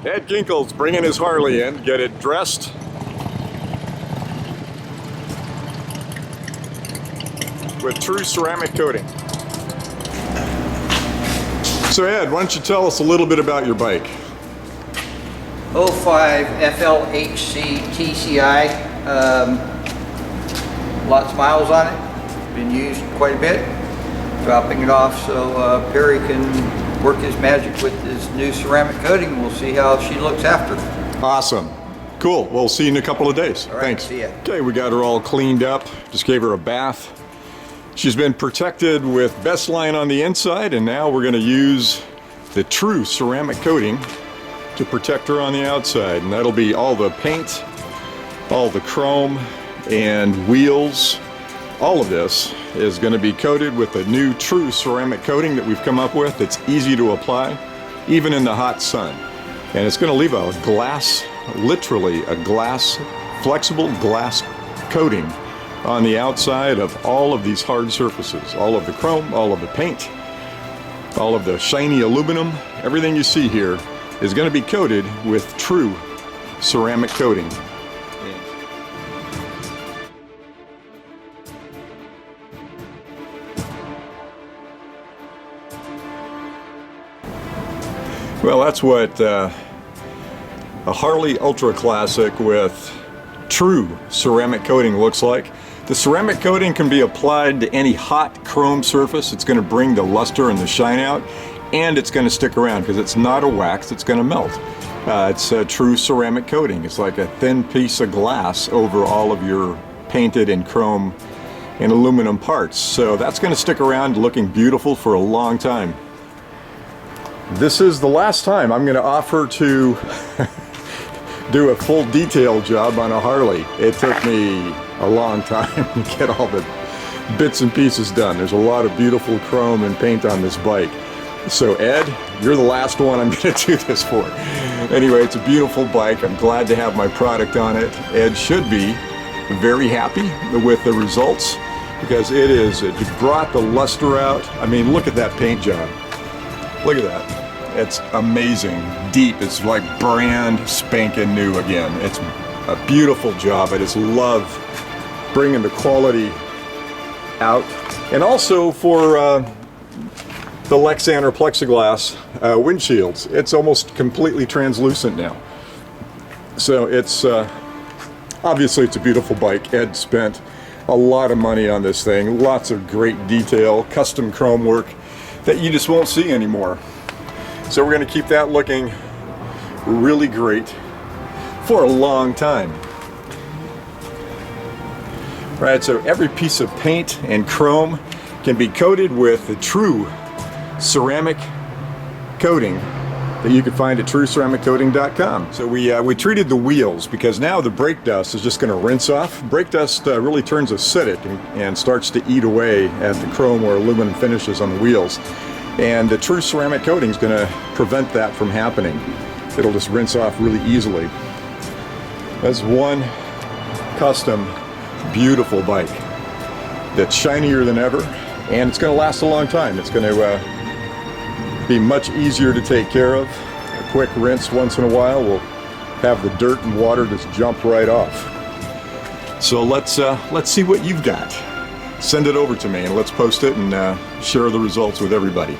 Ed Ginkle's bringing his Harley in, get it dressed. With true ceramic coating. So Ed, why don't you tell us a little bit about your bike? 05 FLHC TCI, lots of miles on it, been used quite a bit, dropping it off so Perry can work his magic with his new ceramic coating. We'll see how she looks after. Awesome. Cool. We'll see you in a couple of days. All right, thanks. see ya. Okay, we got her all cleaned up. Just gave her a bath. She's been protected with Bestline on the inside, and now we're going to use the true ceramic coating to protect her on the outside. And that'll be all the paint, all the chrome and wheels. All of this is going to be coated with a new true ceramic coating that we've come up with. It's easy to apply, even in the hot sun. And it's going to leave a glass, literally a glass, flexible glass coating on the outside of all of these hard surfaces. All of the chrome, all of the paint, all of the shiny aluminum, everything you see here is going to be coated with true ceramic coating. Well, that's what a Harley Ultra Classic with true ceramic coating looks like. The ceramic coating can be applied to any hot chrome surface. It's going to bring the luster and the shine out, and it's going to stick around because it's not a wax, it's going to melt. It's a true ceramic coating. It's like a thin piece of glass over all of your painted and chrome and aluminum parts. So that's going to stick around looking beautiful for a long time. This is the last time I'm going to offer to do a full detail job on a Harley. It took me a long time to get all the bits and pieces done. There's a lot of beautiful chrome and paint on this bike. So Ed, you're the last one I'm going to do this for. Anyway, it's a beautiful bike. I'm glad to have my product on it. Ed should be very happy with the results because it brought the luster out. I mean, look at that paint job. Look at that. It's amazing. Deep. It's like brand spanking new again. It's a beautiful job. I just love bringing the quality out. And also for the Lexan plexiglass windshields, it's almost completely translucent now. So it's obviously it's a beautiful bike. Ed spent a lot of money on this thing. Lots of great detail, custom chrome work that you just won't see anymore. So we're going to keep that looking really great for a long time. Right, so every piece of paint and chrome can be coated with the true ceramic coating that you can find at trueceramiccoating.com. So we treated the wheels because now the brake dust is just going to rinse off. Brake dust really turns acidic and starts to eat away at the chrome or aluminum finishes on the wheels. And the true ceramic coating is going to prevent that from happening. It'll just rinse off really easily. That's one custom, beautiful bike that's shinier than ever, and it's going to last a long time. It's going to be much easier to take care of. A quick rinse once in a while will have the dirt and water just jump right off. So let's see what you've got. Send it over to me and let's post it and share the results with everybody.